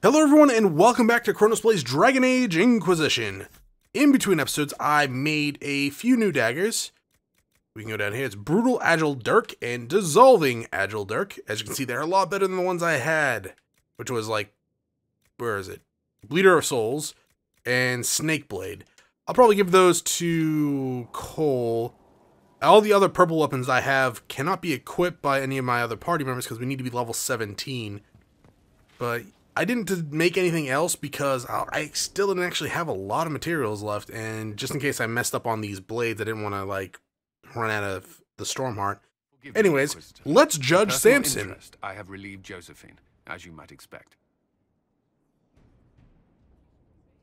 Hello everyone and welcome back to Chronos Plays Dragon Age Inquisition. In between episodes, I made a few new daggers. We can go down here. It's Brutal Agile Dirk and Dissolving Agile Dirk. As you can see, they're a lot better than the ones I had, which was like, where is it? Bleeder of Souls and Snake Blade. I'll probably give those to Cole. All the other purple weapons I have cannot be equipped by any of my other party members because we need to be level 17. But I didn't make anything else because I still didn't actually have a lot of materials left, and just in case I messed up on these blades, I didn't want to like run out of the Stormheart. Anyways, let's judge Samson. I have relieved Josephine, as you might expect.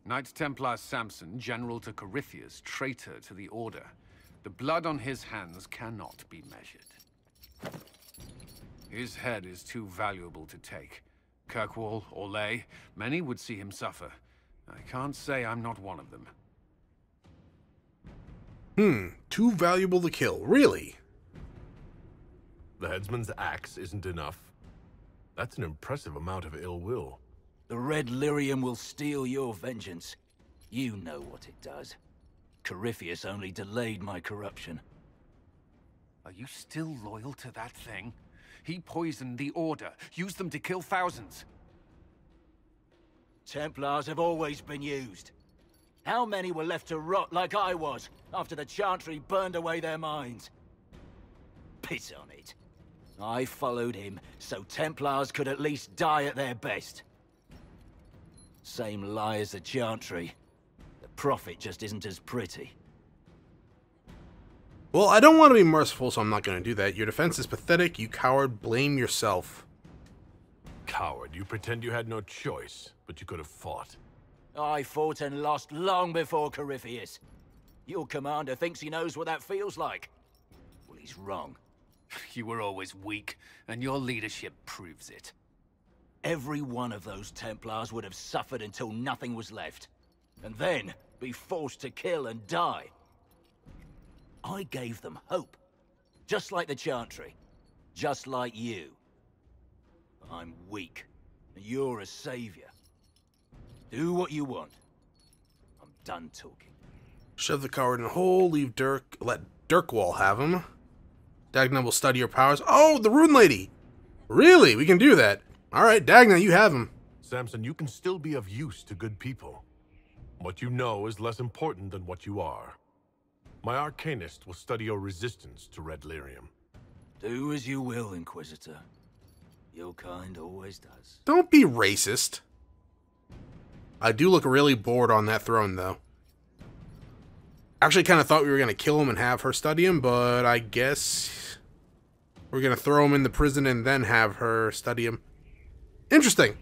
Knight Templar Samson, general to Corypheus, traitor to the Order. The blood on his hands cannot be measured. His head is too valuable to take. Kirkwall or Lay, many would see him suffer. I can't say I'm not one of them. Too valuable to kill, really? The headsman's axe isn't enough. That's an impressive amount of ill will. The Red Lyrium will steal your vengeance. You know what it does. Corypheus only delayed my corruption. Are you still loyal to that thing? He poisoned the Order, used them to kill thousands. Templars have always been used. How many were left to rot like I was, after the Chantry burned away their minds? Piss on it. I followed him, so Templars could at least die at their best. Same lie as the Chantry. The Prophet just isn't as pretty. Well, I don't want to be merciful, so I'm not going to do that. Your defense is pathetic, you coward. Blame yourself. Coward, you pretend you had no choice, but you could have fought. I fought and lost long before Corypheus. Your commander thinks he knows what that feels like. Well, he's wrong. You were always weak, and your leadership proves it. Every one of those Templars would have suffered until nothing was left. And then be forced to kill and die. I gave them hope. Just like the Chantry. Just like you. I'm weak. And you're a savior. Do what you want. I'm done talking. Shove the coward in a hole, let Dirkwall have him. Dagna will study your powers. Oh, the Rune Lady! Really? We can do that. Alright, Dagna, you have him. Samson, you can still be of use to good people. What you know is less important than what you are. My Arcanist will study your resistance to Red Lyrium. Do as you will, Inquisitor. Your kind always does. Don't be racist. I do look really bored on that throne, though. Actually, kind of thought we were going to kill him and have her study him, but I guess we're going to throw him in the prison and then have her study him. Interesting.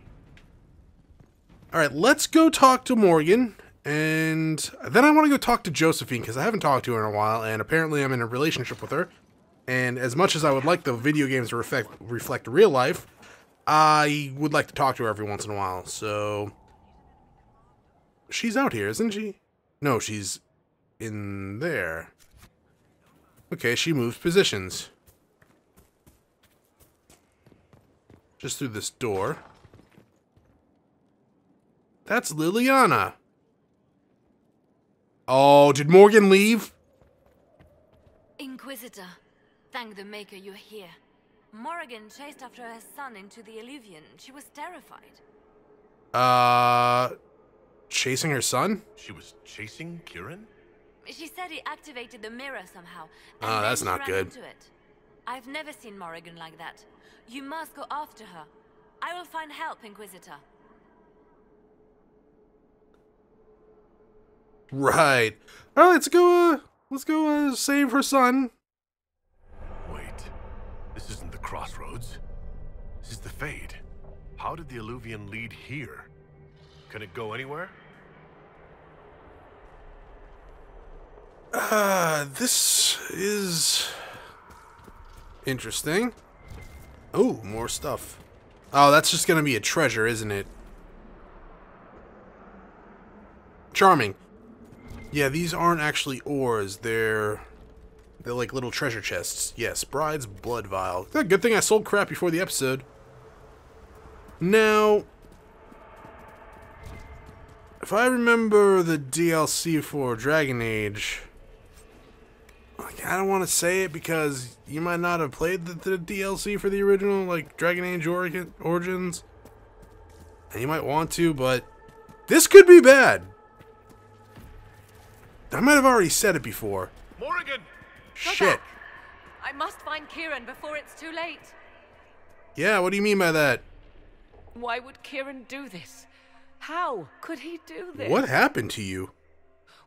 Alright, let's go talk to Morrigan. And then I want to go talk to Josephine, because I haven't talked to her in a while, and apparently I'm in a relationship with her. And as much as I would like the video games to reflect real life, I would like to talk to her every once in a while, so... She's out here, isn't she? No, she's in there. Okay, she moves positions. Just through this door. That's Liliana. Oh, did Morgan leave? Inquisitor, thank the Maker you're here. Morrigan chased after her son into the Illuvian. She was terrified. Chasing her son? She was chasing Kieran? She said he activated the mirror somehow. Oh, that's then she not ran good. into it. I've never seen Morrigan like that. You must go after her. I will find help, Inquisitor. Right. Alright, let's go save her son. Wait, this isn't the Crossroads. This is the Fade. How did the Illuvian lead here? Can it go anywhere? This is interesting. Oh, more stuff. Oh, that's just gonna be a treasure, isn't it? Charming. Yeah, these aren't actually ores. They're like little treasure chests. Yes, Bride's Blood Vial. Good thing I sold crap before the episode. Now, if I remember the DLC for Dragon Age, like, I don't want to say it because you might not have played the DLC for the original, like, Dragon Age Origins. And you might want to, but this could be bad. I might have already said it before. Morrigan! Shit. I must find Kieran before it's too late. Yeah, what do you mean by that? Why would Kieran do this? How could he do this? What happened to you?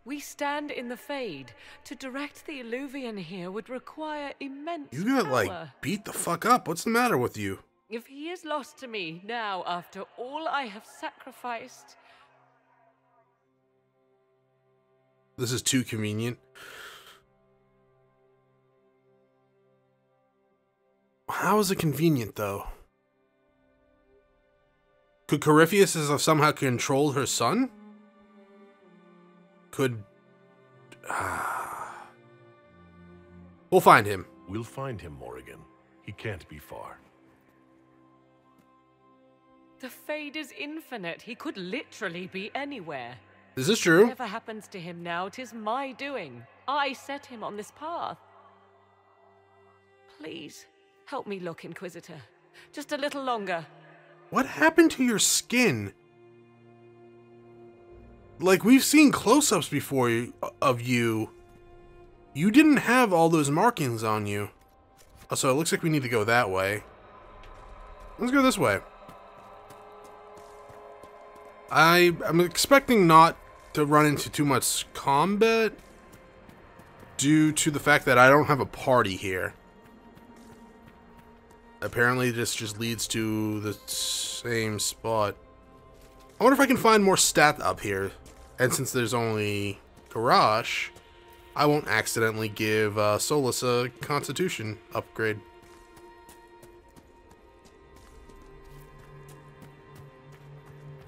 We stand in the Fade. To direct the Illuvian here would require immense You got, power. like, beat the fuck up. What's the matter with you? If he is lost to me now, after all I have sacrificed... This is too convenient. How is it convenient, though? Could Corypheus have somehow controlled her son? Could... We'll find him. We'll find him, Morrigan. He can't be far. The Fade is infinite. He could literally be anywhere. Is this true? Whatever happens to him now, 'tis my doing. I set him on this path. Please, help me look, Inquisitor. Just a little longer. What happened to your skin? Like, we've seen close-ups before of you. You didn't have all those markings on you. Oh, so it looks like we need to go that way. Let's go this way. I'm expecting not to run into too much combat due to the fact that I don't have a party here. Apparently this just leads to the same spot. I wonder if I can find more stat up here. And since there's only Garrosh, I won't accidentally give Solus a Constitution upgrade.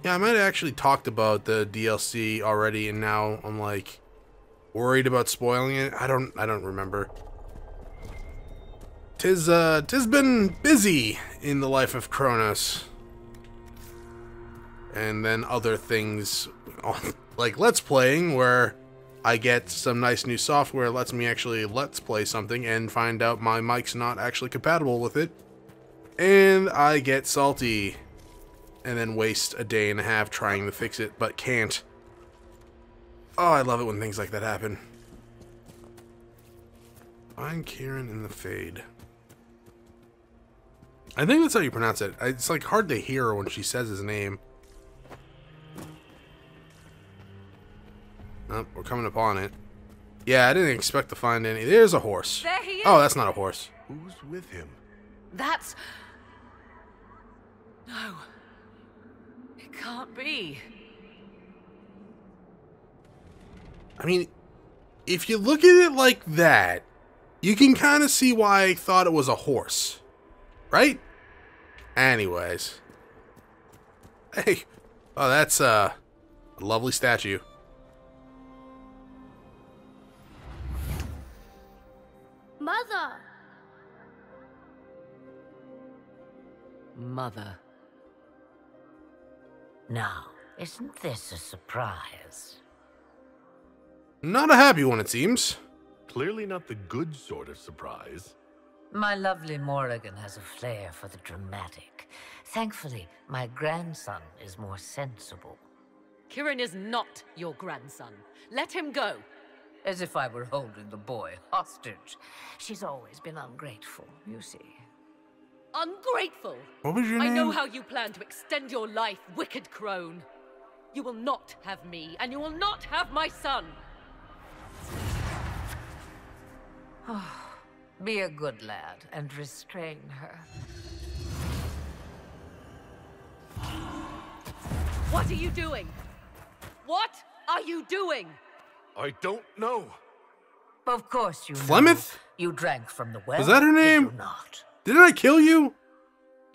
Yeah, I might have actually talked about the DLC already, and now I'm like worried about spoiling it. I don't remember. Tis been busy in the life of Chronos. And then other things like Let's Playing, where I get some nice new software that lets me actually Let's Play something and find out my mic's not actually compatible with it. And I get salty. And then waste a day and a half trying to fix it, but can't. Oh, I love it when things like that happen. Find Kieran in the Fade. I think that's how you pronounce it. It's like hard to hear when she says his name. Oh, we're coming upon it. Yeah, I didn't expect to find any. There's a horse. There he is. Oh, that's not a horse. Who's with him? That's... No. It can't be. I mean, if you look at it like that, you can kind of see why I thought it was a horse. Right? Anyways. Hey. Oh, that's a lovely statue. Mother! Mother. Now, isn't this a surprise? Not a happy one, it seems. Clearly not the good sort of surprise. My lovely Morrigan has a flair for the dramatic. Thankfully, my grandson is more sensible. Kieran is not your grandson. Let him go. As if I were holding the boy hostage. She's always been ungrateful, you see. Ungrateful! What was your I name? know how you plan to extend your life, wicked crone. You will not have me, and you will not have my son. Be a good lad and restrain her. What are you doing? What are you doing? I don't know. Of course you know. Flemeth? You drank from the well. Was that her did name? you not? Didn't I kill you?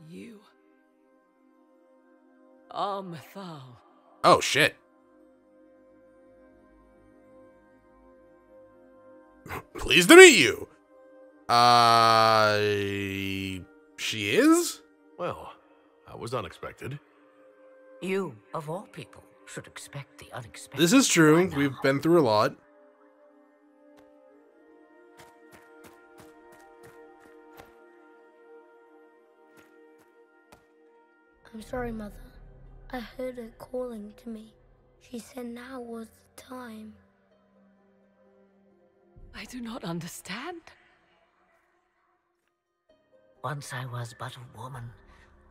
You are Mathal. Oh, shit. Pleased to meet you. She is? Well, that was unexpected. You, of all people, should expect the unexpected. This is true. We've been through a lot. I'm sorry, Mother. I heard her calling to me. She said now was the time. I do not understand. Once I was but a woman,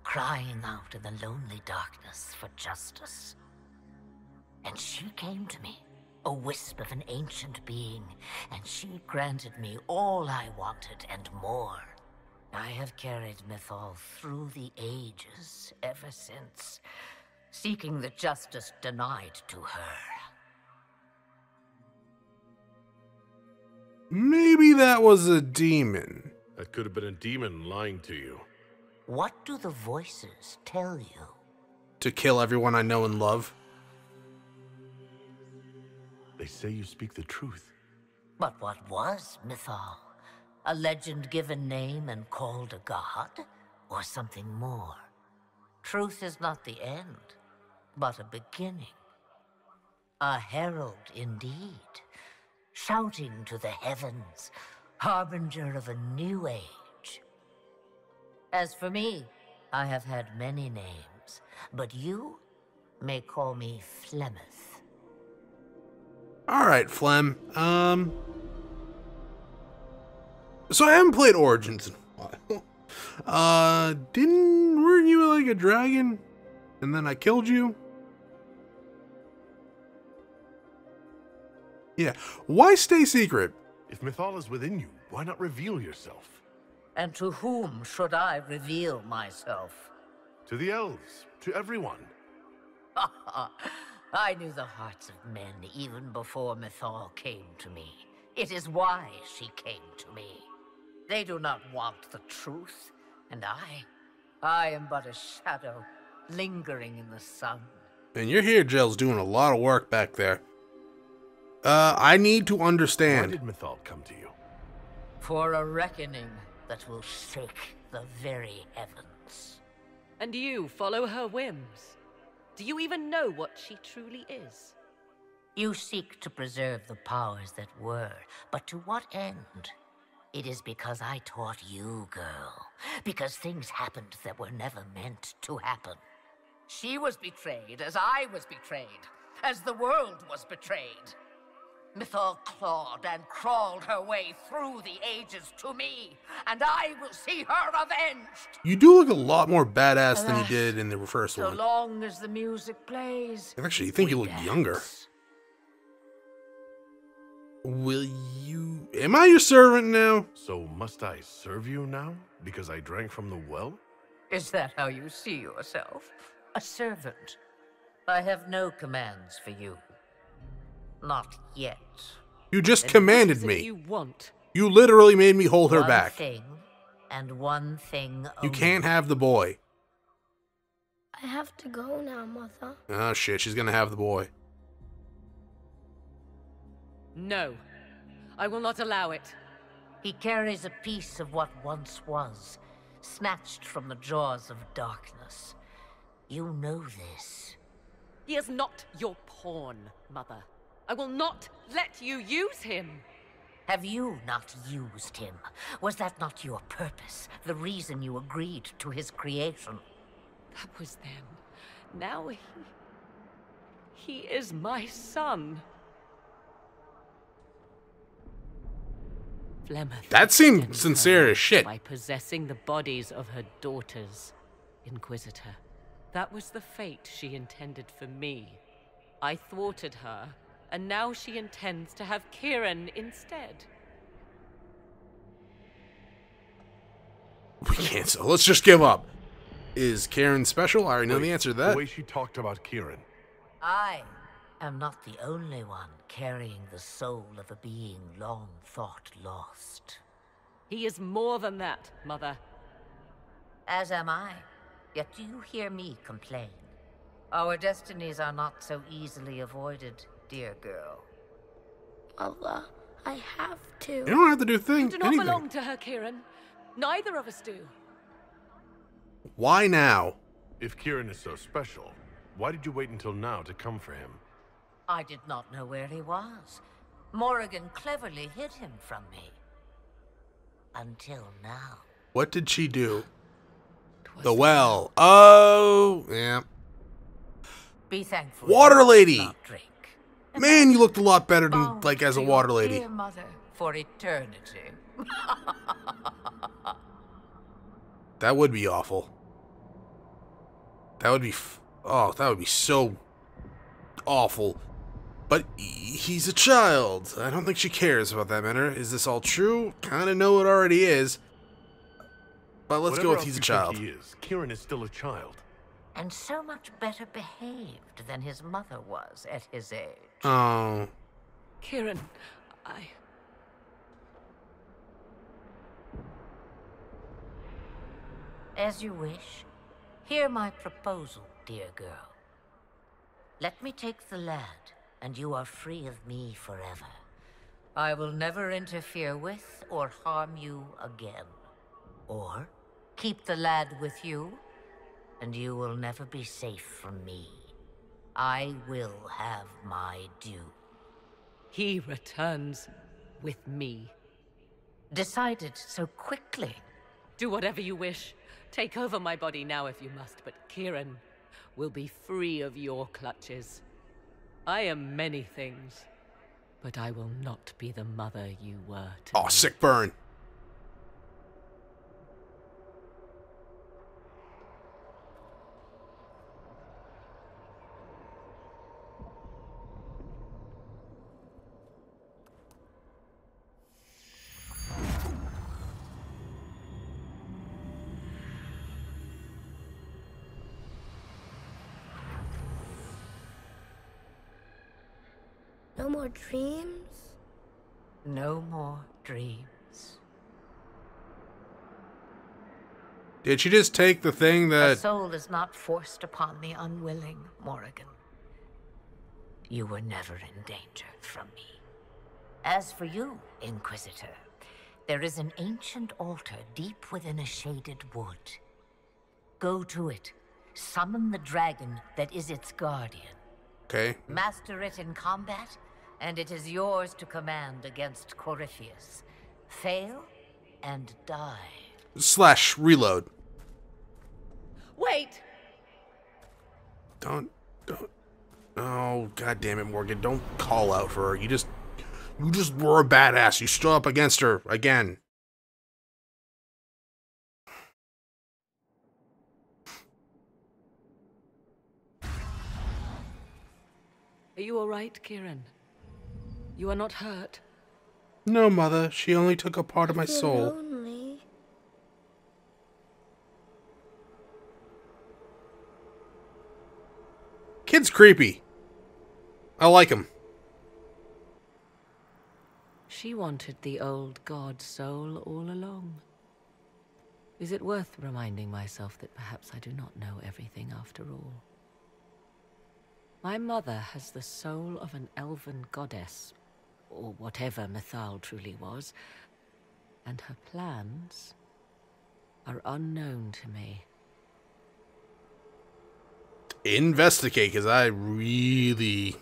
crying out in the lonely darkness for justice. And she came to me, a wisp of an ancient being, and she granted me all I wanted and more. I have carried Mythal through the ages ever since, seeking the justice denied to her. Maybe that was a demon. That could have been a demon lying to you. What do the voices tell you? To kill everyone I know and love. They say you speak the truth. But what was Mythal? A legend given name and called a god? Or something more? Truth is not the end, but a beginning. A herald indeed, shouting to the heavens, harbinger of a new age. As for me, I have had many names, but you may call me Flemeth. Alright, Flem. So I haven't played Origins in a while. Weren't you like a dragon? And then I killed you? Yeah. Why stay secret? If Mythal is within you, why not reveal yourself? And to whom should I reveal myself? To the elves, to everyone. I knew the hearts of men even before Mythal came to me. It is why she came to me. They do not want the truth, and I am but a shadow, lingering in the sun. And you're here, Jill's doing a lot of work back there. I need to understand. Why did Mythal come to you? For a reckoning that will shake the very heavens. And you follow her whims. Do you even know what she truly is? You seek to preserve the powers that were, but to what end? It is because I taught you, girl. Because things happened that were never meant to happen. She was betrayed as I was betrayed, as the world was betrayed. Mythal clawed and crawled her way through the ages to me, and I will see her avenged. You do look a lot more badass than you did in the first So one. long as the music plays. Actually, you think you we look dance. younger. Will you... Am I your servant now? So must I serve you now? Because I drank from the well? Is that how you see yourself? A servant? I have no commands for you. Not yet. You just Then commanded what is it me. you want? You literally made me hold her One back. thing, and one thing You only. can't have the boy. I have to go now, Mother. Oh shit, she's gonna have the boy. No. I will not allow it. He carries a piece of what once was, snatched from the jaws of darkness. You know this. He is not your pawn, Mother. I will not let you use him. Have you not used him? Was that not your purpose? The reason you agreed to his creation? That was then. Now he is my son. Flemeth That seemed extended sincere her as shit. by possessing the bodies of her daughters, Inquisitor. That was the fate she intended for me. I thwarted her, and now she intends to have Kieran instead. We can't, so let's just give up. Is Karen special? I already know the answer to The that. way she talked about Kieran. I am not the only one carrying the soul of a being long thought lost. He is more than that, Mother. As am I. Yet do you hear me complain? Our destinies are not so easily avoided, dear girl. Mother, I have to. You don't have to do You do not anything. belong to her, Kieran. Neither of us do. Why now? If Kieran is so special, Why did you wait until now to come for him? I did not know where he was. Morrigan cleverly hid him from me. Until now. What did she do? The well. Oh, yeah. Be thankful. Water lady. Not drink. Man, you looked a lot better than, Bound like, as a to water your lady. dear mother for eternity. That would be awful. That would be, that would be so awful. But he's a child. I don't think she cares about that matter. Is this all true? Kind of know it already is. But let's go with he's a child. He is. Kieran is still a child. And so much better behaved than his mother was at his age. Oh. Kieran, As you wish. Hear my proposal, dear girl. Let me take the lad, and you are free of me forever. I will never interfere with or harm you again. Or keep the lad with you, and you will never be safe from me. I will have my due. he returns with me. Decided so quickly. Do whatever you wish. Take over my body now if you must, but Kieran will be free of your clutches. I am many things, but I will not be the mother you were to Oh, me. sick burn. No more dreams? No more dreams. Did she just take the thing A that... soul is not forced upon the unwilling, Morrigan. You were never in danger from me. As for you, Inquisitor, there is an ancient altar deep within a shaded wood. Go to it. Summon the dragon that is its guardian. Okay. Master it in combat, and it is yours to command against Corypheus. Fail and die. / reload. Wait! Don't. Oh, god damn it, Morgan. Don't call out for her. You just were a badass. You stood up against her again. Are you all right, Kieran? You are not hurt? No, Mother. She only took a part of my feel soul. lonely. Kid's creepy. I like him. She wanted the old god soul all along. Is it worth reminding myself that perhaps I do not know everything after all? My mother has the soul of an elven goddess, or whatever Mythal truly was, and her plans are unknown to me. Investigate, because I really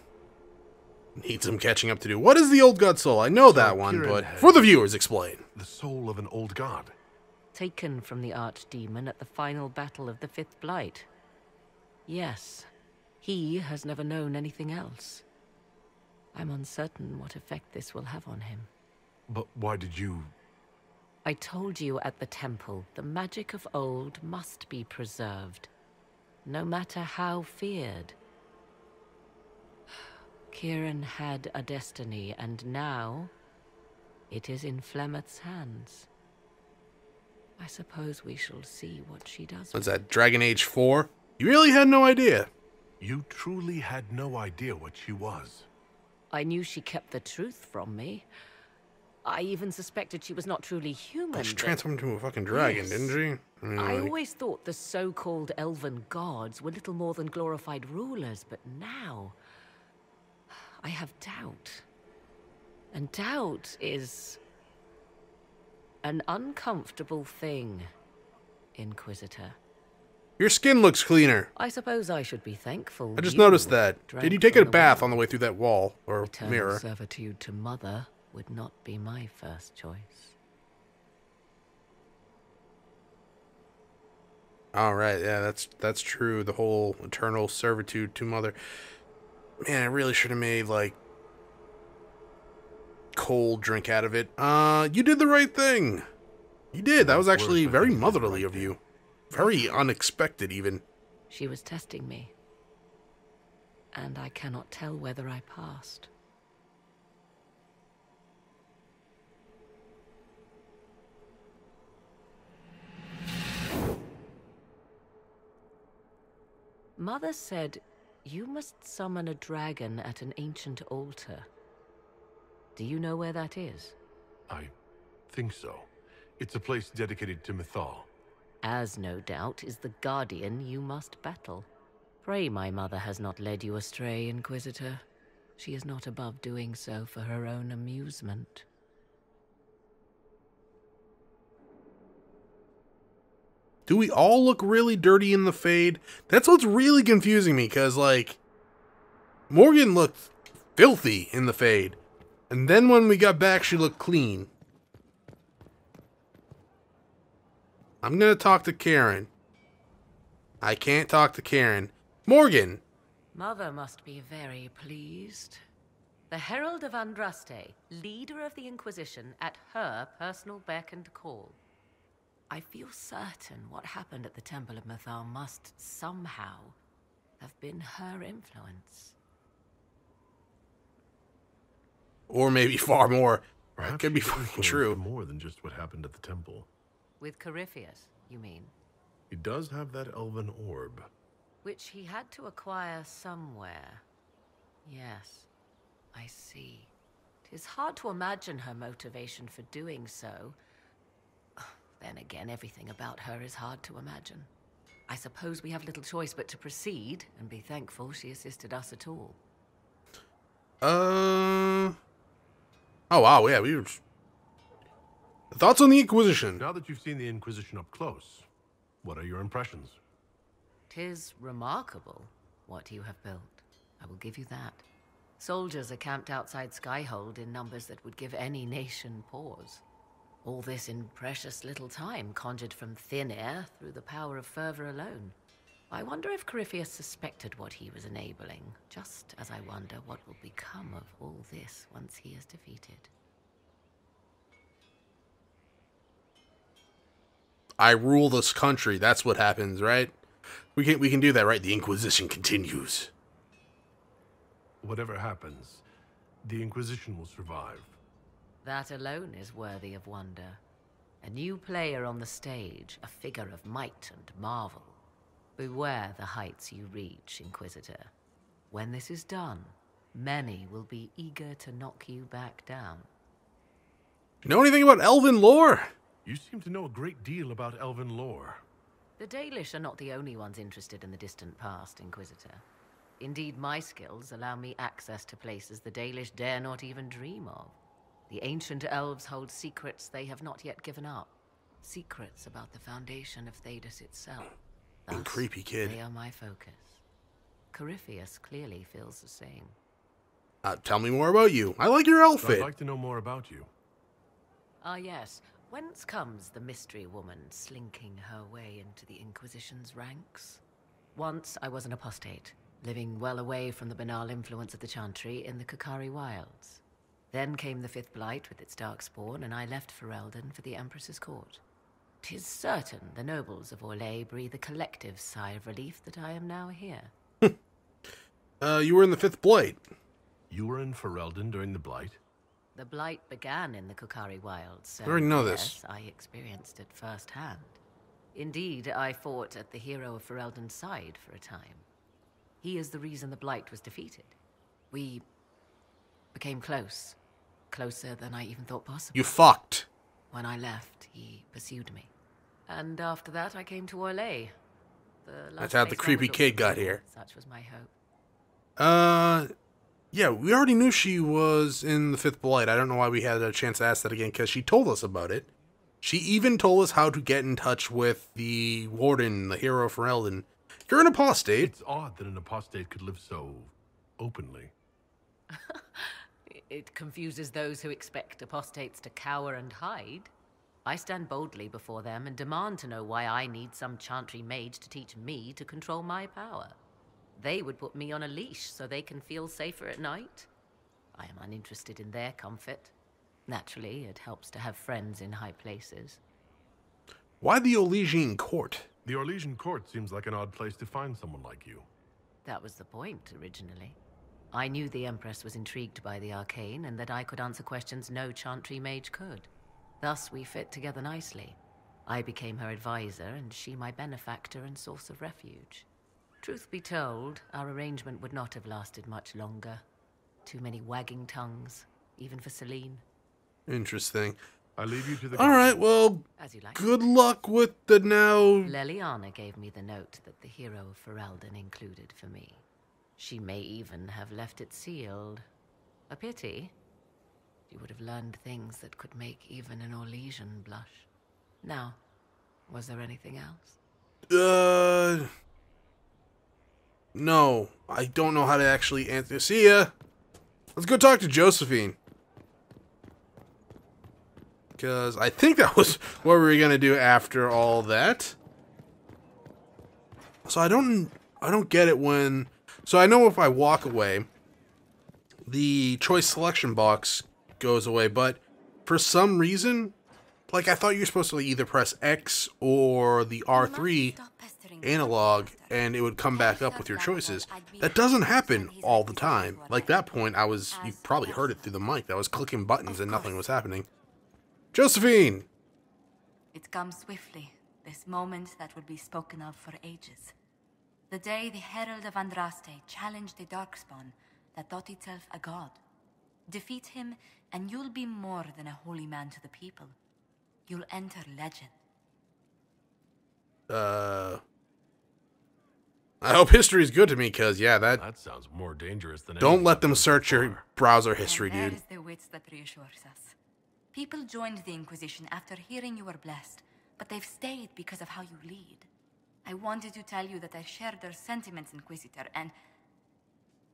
need some catching up to do. What is the old god soul? I know that one, Kieran but has for the viewers, explain. The soul of an old god. Taken from the archdemon at the final battle of the Fifth Blight. Yes, he has never known anything else. I'm uncertain what effect this will have on him. But why did you... I told you at the temple, the magic of old must be preserved, no matter how feared. Kieran had a destiny, and now it is in Flemeth's hands. I suppose we shall see what she does. What's that, Dragon Age 4? You really had no idea. You truly had no idea what she was. I knew she kept the truth from me. I even suspected she was not truly human. She but- transformed into a fucking dragon, Yes. didn't she? I always thought the so-called elven gods were little more than glorified rulers, but now I have doubt. And doubt is an uncomfortable thing, Inquisitor. Your skin looks cleaner. I suppose I should be thankful. I just you noticed that. drank Did you take from a the bath well. on the way through that wall or Eternal mirror? servitude to Mother would not be my first choice. All right, yeah, that's true. The whole eternal servitude to Mother. Man, I really should have made like cold drink out of it. You did the right thing. You did. That was actually very motherly of you. Very unexpected, even. She was testing me, and I cannot tell whether I passed. Mother said you must summon a dragon at an ancient altar. Do you know where that is? I think so. It's a place dedicated to Mythal. As no doubt is the guardian you must battle. Pray my mother has not led you astray, Inquisitor. She is not above doing so for her own amusement. Do we all look really dirty in the fade? That's what's really confusing me, because, like, Morrigan looked filthy in the fade. And then when we got back, she looked clean. I'm gonna talk to Karen. I can't talk to Karen. Morrigan! Mother must be very pleased. The Herald of Andraste, leader of the Inquisition, at her personal beck and call. I feel certain what happened at the Temple of Mythal must somehow have been her influence. Or maybe far more. Perhaps It could be she fucking influenced true. more than just what happened at the temple. With Corypheus, you mean? He does have that elven orb. Which he had to acquire somewhere. Yes, I see. 'Tis hard to imagine her motivation for doing so. Then again, everything about her is hard to imagine. I suppose we have little choice but to proceed and be thankful she assisted us at all. Oh wow, yeah, we were... Thoughts on the Inquisition? Now that you've seen the Inquisition up close, what are your impressions? 'Tis remarkable what you have built. I will give you that. Soldiers are camped outside Skyhold in numbers that would give any nation pause. All this in precious little time, conjured from thin air through the power of fervor alone. I wonder if Corypheus suspected what he was enabling, just as I wonder what will become of all this once he is defeated. I rule this country. That's what happens, right? We can do that, right? The Inquisition continues. Whatever happens, the Inquisition will survive. That alone is worthy of wonder. A new player on the stage, a figure of might and marvel. Beware the heights you reach, Inquisitor. When this is done, many will be eager to knock you back down. Know anything about elven lore? You seem to know a great deal about elven lore. The Dalish are not the only ones interested in the distant past, Inquisitor. Indeed, my skills allow me access to places the Dalish dare not even dream of. The ancient elves hold secrets they have not yet given up. Secrets about the foundation of Thedas itself. Thus, Creepy kid. They are my focus. Corypheus clearly feels the same. Tell me more about you. I like your I'd outfit. like to know more about you. Ah yes, whence comes the mystery woman slinking her way into the Inquisition's ranks? Once I was an apostate, living well away from the banal influence of the Chantry in the Kukari Wilds. Then came the Fifth Blight with its darkspawn, and I left Ferelden for the Empress's court. 'Tis certain the nobles of Orlais breathe a collective sigh of relief that I am now here. You were in the Fifth Blight. You were in Ferelden during the Blight? The Blight began in the Kukari Wilds, so I already know yes, this. I experienced it firsthand. Indeed, I fought at the hero of Ferelden's side for a time. He is the reason the Blight was defeated. We became close. Closer than I even thought possible. You fucked. When I left, he pursued me. And after that, I came to Orlais. That's how the creepy kid got here. Such was my hope. Yeah, we already knew she was in the Fifth Blight. I don't know why we had a chance to ask that again, because she told us about it. She even told us how to get in touch with the Warden, the hero of Ferelden. You're an apostate. It's odd that an apostate could live so openly. It confuses those who expect apostates to cower and hide. I stand boldly before them and demand to know why I need some chantry mage to teach me to control my power. They would put me on a leash so they can feel safer at night. I am uninterested in their comfort. Naturally, it helps to have friends in high places. Why the Orlesian court? The Orlesian court seems like an odd place to find someone like you. That was the point, originally. I knew the Empress was intrigued by the arcane, and that I could answer questions no chantry mage could. Thus, we fit together nicely. I became her advisor, and she my benefactor and source of refuge. Truth be told, our arrangement would not have lasted much longer. Too many wagging tongues, even for Celine. Interesting. I leave you to the... Alright, well, As you like. good luck with the now... Leliana gave me the note that the hero of Ferelden included for me. She may even have left it sealed. A pity. You would have learned things that could make even an Orlesian blush. Now, was there anything else? No. I don't know how to actually answer. See ya! Let's go talk to Josephine. Because I think that was what we were going to do after all that. So I don't get it when... So I know if I walk away, the choice selection box goes away, but for some reason, like I thought you were supposed to either press X or the R3 analog and it would come back up with your choices. That doesn't happen all the time. Like that point, you probably heard it through the mic. I was clicking buttons and nothing was happening. Josephine! It comes swiftly, this moment that will be spoken of for ages. The day the Herald of Andraste challenged the Darkspawn that thought itself a god. Defeat him, and you'll be more than a holy man to the people. You'll enter legend. I hope history's good to me, because, yeah, That sounds more dangerous than... Don't let them search your browser history, And there dude. is the wits that reassures us. People joined the Inquisition after hearing you were blessed, but they've stayed because of how you lead. I wanted to tell you that I shared their sentiments, Inquisitor, and...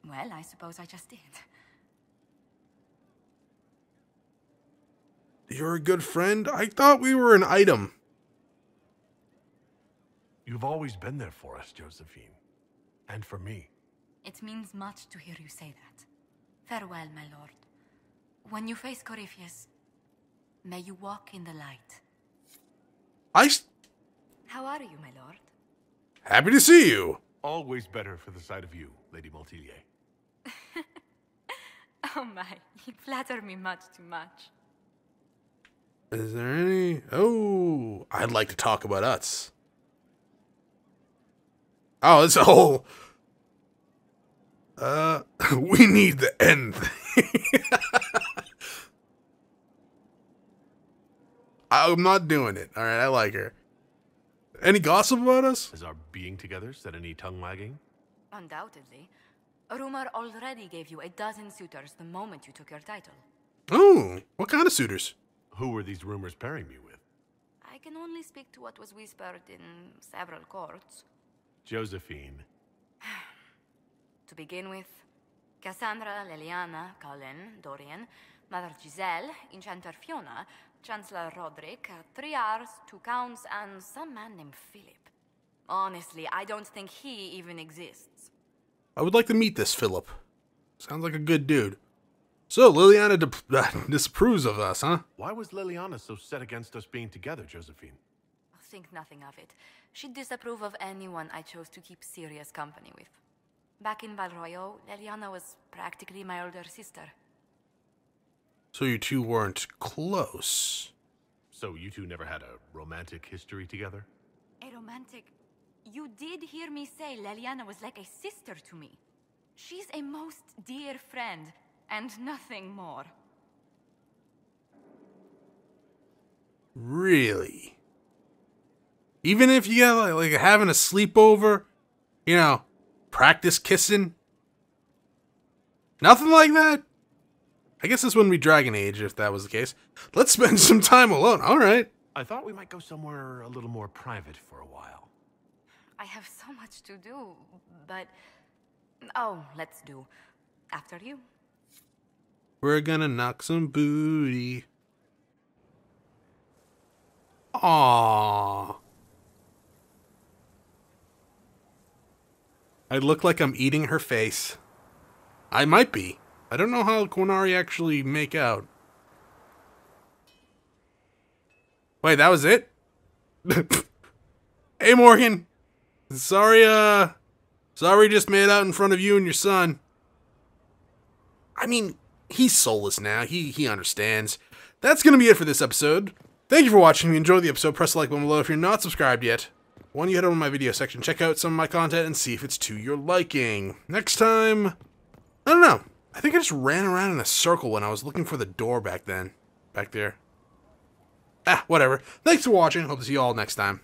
well, I suppose I just did. You're a good friend? I thought we were an item. You've always been there for us, Josephine. And for me. It means much to hear you say that. Farewell, my lord. When you face Corypheus, may you walk in the light. How are you, my lord? Happy to see you. Always better for the sight of you, Lady Maltilier. Oh my, you flatter me much too much. Is there any... Oh, I'd like to talk about us. Oh, it's a whole... we need the end thing. I'm not doing it. Alright, I like her. Any gossip about us? Has our being together set any tongue wagging? Undoubtedly. A rumor already gave you a dozen suitors the moment you took your title. Oh, what kind of suitors? Who were these rumors pairing me with? I can only speak to what was whispered in several courts. Josephine. To begin with, Cassandra, Leliana, Colin, Dorian, Mother Giselle, Enchanter Fiona, Chancellor Roderick, 3 Rs, 2 Counts, and some man named Philip. Honestly, I don't think he even exists. I would like to meet this Philip. Sounds like a good dude. So, Liliana disapproves of us, huh? Why was Liliana so set against us being together, Josephine? Think nothing of it. She'd disapprove of anyone I chose to keep serious company with. Back in Valroyo, Leliana was practically my older sister. So you two weren't close. So you two never had a romantic history together? A romantic... You did hear me say Leliana was like a sister to me. She's a most dear friend, and nothing more. Really? Even if you got like having a sleepover, you know, practice kissing? Nothing like that? I guess this wouldn't be Dragon Age if that was the case. Let's spend some time alone. All right. I thought we might go somewhere a little more private for a while. I have so much to do, but... Oh, let's do. After you. We're gonna knock some booty. Aww. I look like I'm eating her face. I might be. I don't know how Quinari actually make out. Wait, that was it? Hey, Morgan. Sorry just made out in front of you and your son. I mean, he's soulless now. He understands. That's going to be it for this episode. Thank you for watching. If you enjoyed the episode, press the like button below if you're not subscribed yet. Why don't you head over to my video section, check out some of my content, and see if it's to your liking. Next time, I don't know. I think I just ran around in a circle when I was looking for the door back then. Back there. Whatever. Thanks for watching. Hope to see you all next time.